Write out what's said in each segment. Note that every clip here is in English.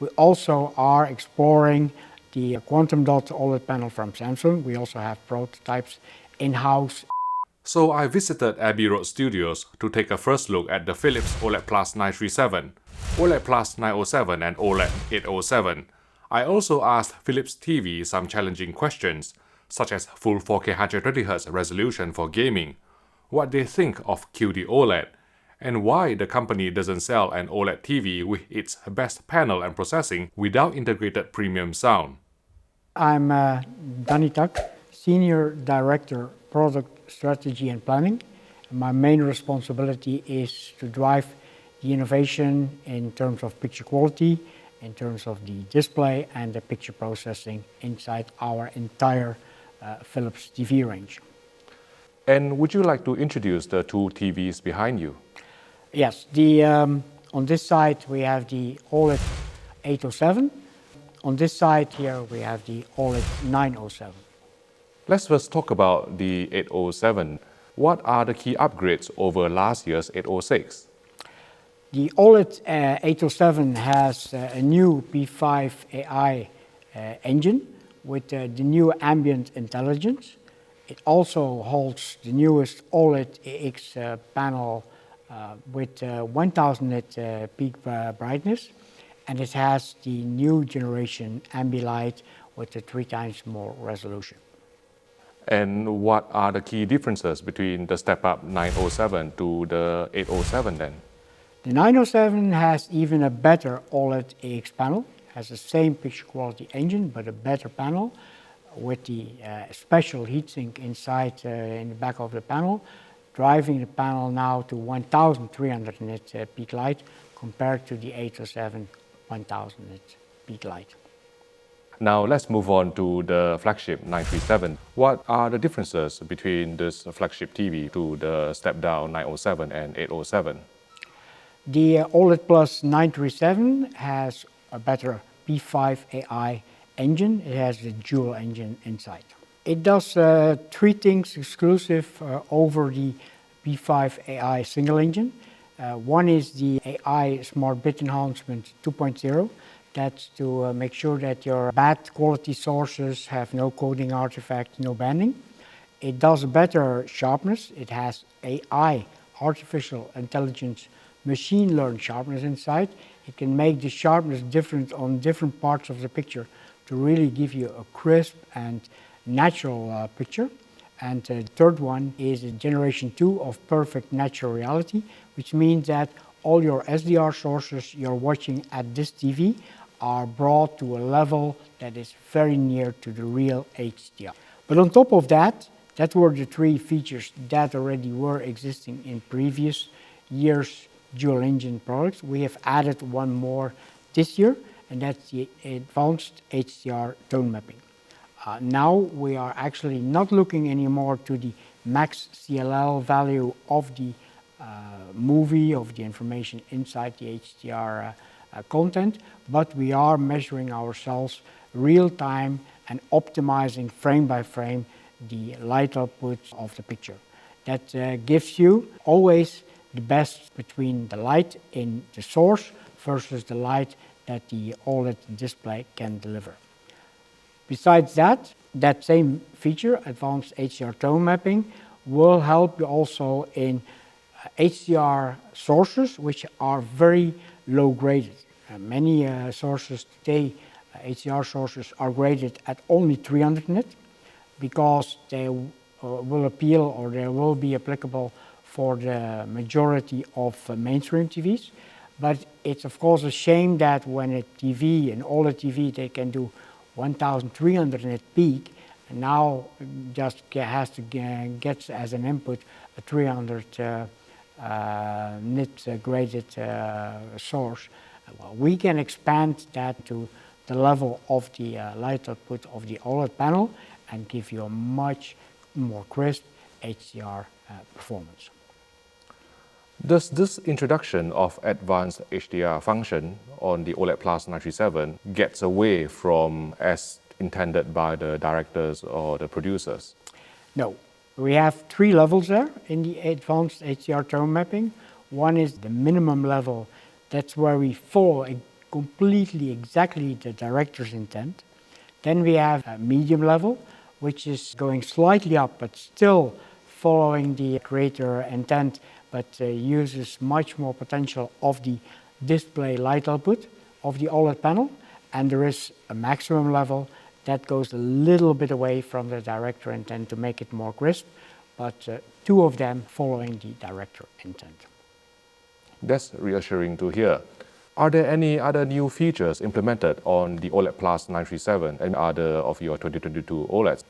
We also are exploring the quantum dot OLED panel from Samsung. We also have prototypes in-house. So I visited Abbey Road Studios to take a first look at the Philips OLED Plus 937, OLED Plus 907 and OLED 807. I also asked Philips TV some challenging questions, such as full 4K 120Hz resolution for gaming, what they think of QD-OLED, and why the company doesn't sell an OLED TV with its best panel and processing without integrated premium sound. I'm Danny Tack, Senior Director, Product Strategy and Planning. My main responsibility is to drive the innovation in terms of picture quality, in terms of the display and the picture processing inside our entire Philips TV range. And would you like to introduce the two TVs behind you? Yes, on this side we have the OLED 807. On this side here we have the OLED 907. Let's first talk about the 807. What are the key upgrades over last year's 806? The OLED 807 has a new P5 AI engine with the new ambient intelligence. It also holds the newest OLED EX panel with 1000 nit peak brightness, and it has the new generation Ambilight with a 3 times more resolution. And what are the key differences between the step-up 907 to the 807 then? The 907 has even a better OLED EX panel, has the same picture quality engine but a better panel with the special heatsink inside in the back of the panel, driving the panel now to 1300 nit peak light compared to the 807 1000 nit peak light. Now let's move on to the flagship 937. What are the differences between this flagship TV to the step-down 907 and 807? The OLED Plus 937 has a better P5 AI engine. It has the dual engine inside. It does 3 things exclusive over the P5 AI single engine. One is the AI Smart Bit Enhancement 2.0. That's to make sure that your bad quality sources have no coding artifact, no banding. It does better sharpness. It has AI, artificial intelligence, machine learned sharpness inside. It can make the sharpness different on different parts of the picture to really give you a crisp and natural picture. And the third one is generation 2 of perfect natural reality, which means that all your SDR sources you're watching at this TV are brought to a level that is very near to the real HDR. But on top of that, that were the 3 features that already were existing in previous years' dual engine products. We have added one more this year, and that's the advanced HDR tone mapping. Now we are actually not looking anymore to the max CLL value of the movie, of the information inside the HDR content, but we are measuring ourselves real time and optimizing frame by frame the light output of the picture. That gives you always the best between the light in the source versus the light that the OLED display can deliver. Besides that, that same feature, advanced HDR tone mapping, will help you also in HDR sources which are very low graded. Many sources today, HDR sources, are graded at only 300 nit because they will appeal or they will be applicable for the majority of mainstream TVs. But it's of course a shame that when a TV, an OLED TV, they can do 1300 nit peak, and now just has to get as an input a 300 nit graded source. Well, we can expand that to the level of the light output of the OLED panel and give you a much more crisp HDR performance. Does this introduction of advanced HDR function on the OLED Plus 937 gets away from as intended by the directors or the producers? No. We have 3 levels there in the advanced HDR tone mapping. One is the minimum level. That's where we follow completely exactly the director's intent. Then we have a medium level, which is going slightly up, but still following the creator intent, but uses much more potential of the display light output of the OLED panel. And there is a maximum level that goes a little bit away from the director intent to make it more crisp, but two of them following the director intent. That's reassuring to hear. Are there any other new features implemented on the OLED Plus 937 and other of your 2022 OLEDs?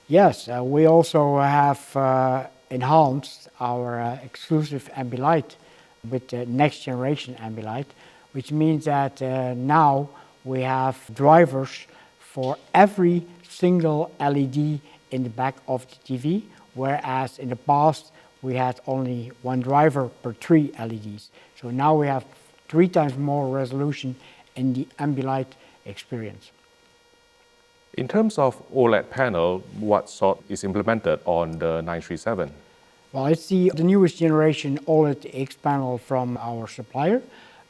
Yes, we also have enhanced our exclusive ambilight with the next generation ambilight, which means that now we have drivers for every single LED in the back of the TV, whereas in the past we had only one driver per 3 LEDs. So now we have 3 times more resolution in the ambilight experience. In terms of OLED panel, what sort is implemented on the 937? Well, it's the newest generation OLED panel from our supplier,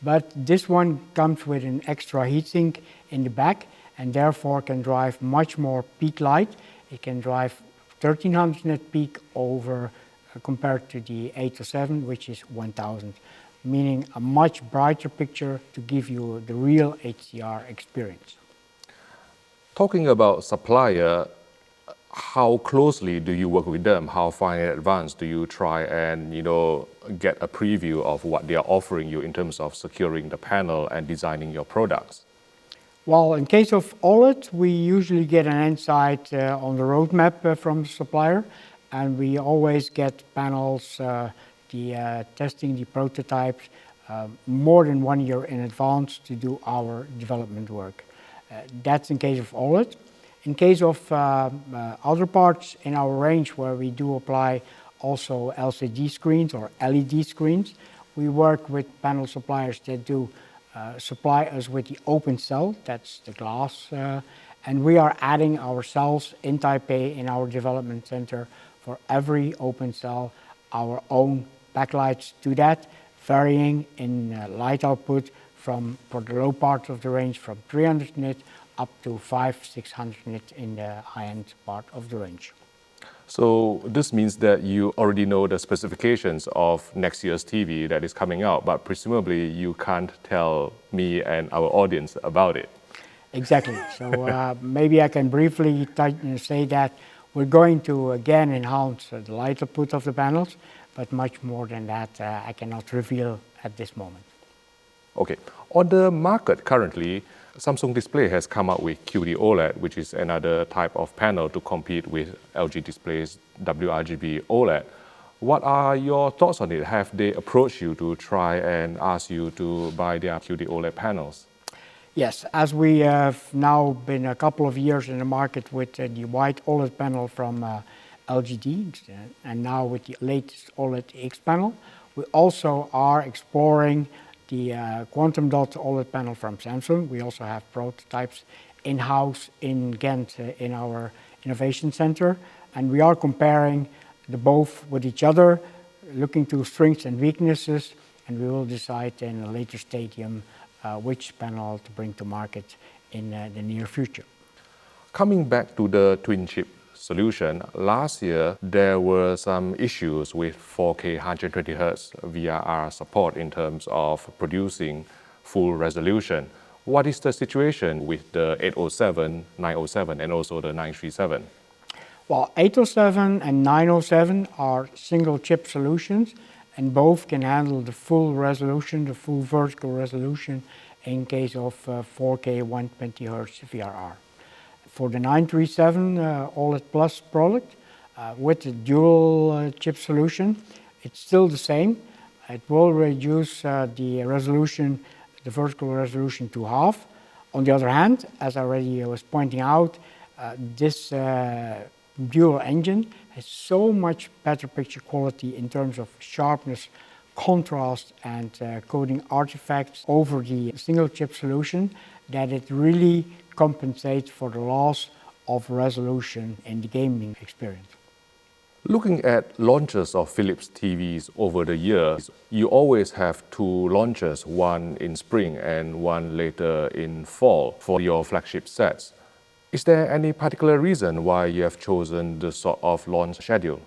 but this one comes with an extra heatsink in the back and therefore can drive much more peak light. It can drive 1300 net peak over compared to the 807, which is 1000, meaning a much brighter picture to give you the real HDR experience. Talking about supplier, how closely do you work with them? How far in advance do you try and get a preview of what they are offering you in terms of securing the panel and designing your products? Well, in case of OLED, we usually get an insight on the roadmap from the supplier, and we always get panels, testing the prototypes more than 1 year in advance to do our development work. That's in case of OLED. In case of other parts in our range where we do apply also LCD screens or LED screens, we work with panel suppliers that do supply us with the open cell, that's the glass, and we are adding our cells in Taipei in our development center for every open cell, our own backlights to that, varying in light output from, for the low part of the range, from 300 nit up to 500-600 nit in the high-end part of the range. So this means that you already know the specifications of next year's TV that is coming out, but presumably you can't tell me and our audience about it. Exactly. So maybe I can briefly say that we're going to again enhance the light output of the panels, but much more than that I cannot reveal at this moment. Okay. On the market currently, Samsung Display has come out with QD-OLED, which is another type of panel to compete with LG Display's WRGB OLED. What are your thoughts on it? Have they approached you to try and ask you to buy their QD-OLED panels? Yes, as we have now been a couple of years in the market with the white OLED panel from LGD and now with the latest OLED panel, we also are exploring the quantum dot OLED panel from Samsung. We also have prototypes in-house in Ghent in our innovation center, and we are comparing the both with each other, looking to strengths and weaknesses, and we will decide in a later stadium which panel to bring to market in the near future. Coming back to the twin chip solution, last year there were some issues with 4K 120Hz VRR support in terms of producing full resolution. What is the situation with the 807, 907 and also the 937? Well, 807 and 907 are single chip solutions, and both can handle the full resolution, the full vertical resolution in case of 4K 120Hz VRR. For the 937 OLED Plus product with the dual chip solution, it's still the same. It will reduce the resolution, the vertical resolution to half. On the other hand, as I already was pointing out, this dual engine has so much better picture quality in terms of sharpness, contrast and coding artifacts over the single chip solution that it really compensates for the loss of resolution in the gaming experience. Looking at launches of Philips TVs over the years, you always have two launches, one in spring and one later in fall for your flagship sets. Is there any particular reason why you have chosen this sort of launch schedule?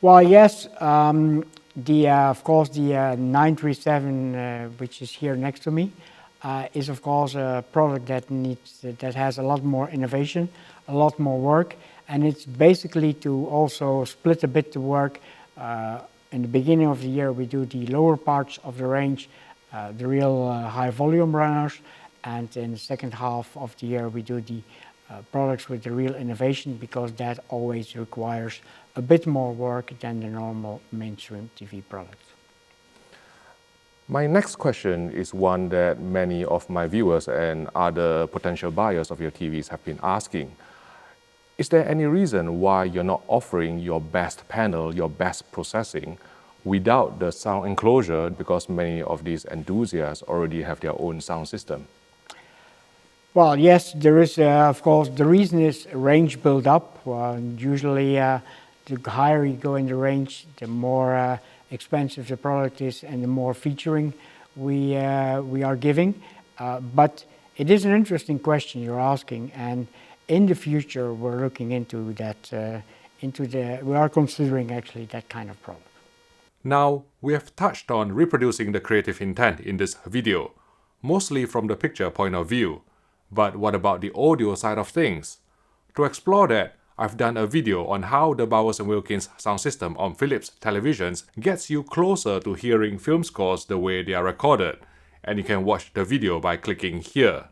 Well, yes, of course the 937, which is here next to me, is of course a product that has a lot more innovation, a lot more work, and it's basically to also split a bit the work. In the beginning of the year we do the lower parts of the range, the real high volume runners, and in the second half of the year we do the products with the real innovation, because that always requires a bit more work than the normal mainstream TV products. My next question is one that many of my viewers and other potential buyers of your TVs have been asking. Is there any reason why you're not offering your best panel, your best processing, without the sound enclosure, because many of these enthusiasts already have their own sound system? Well, yes, there is, of course, the reason is range build up. Usually the higher you go in the range, the more expensive the product is and the more featuring we are giving. But it is an interesting question you're asking, and in the future we're looking into that, we are considering actually that kind of product. Now, we have touched on reproducing the creative intent in this video, mostly from the picture point of view. But what about the audio side of things? To explore that, I've done a video on how the Bowers & Wilkins sound system on Philips televisions gets you closer to hearing film scores the way they are recorded, and you can watch the video by clicking here.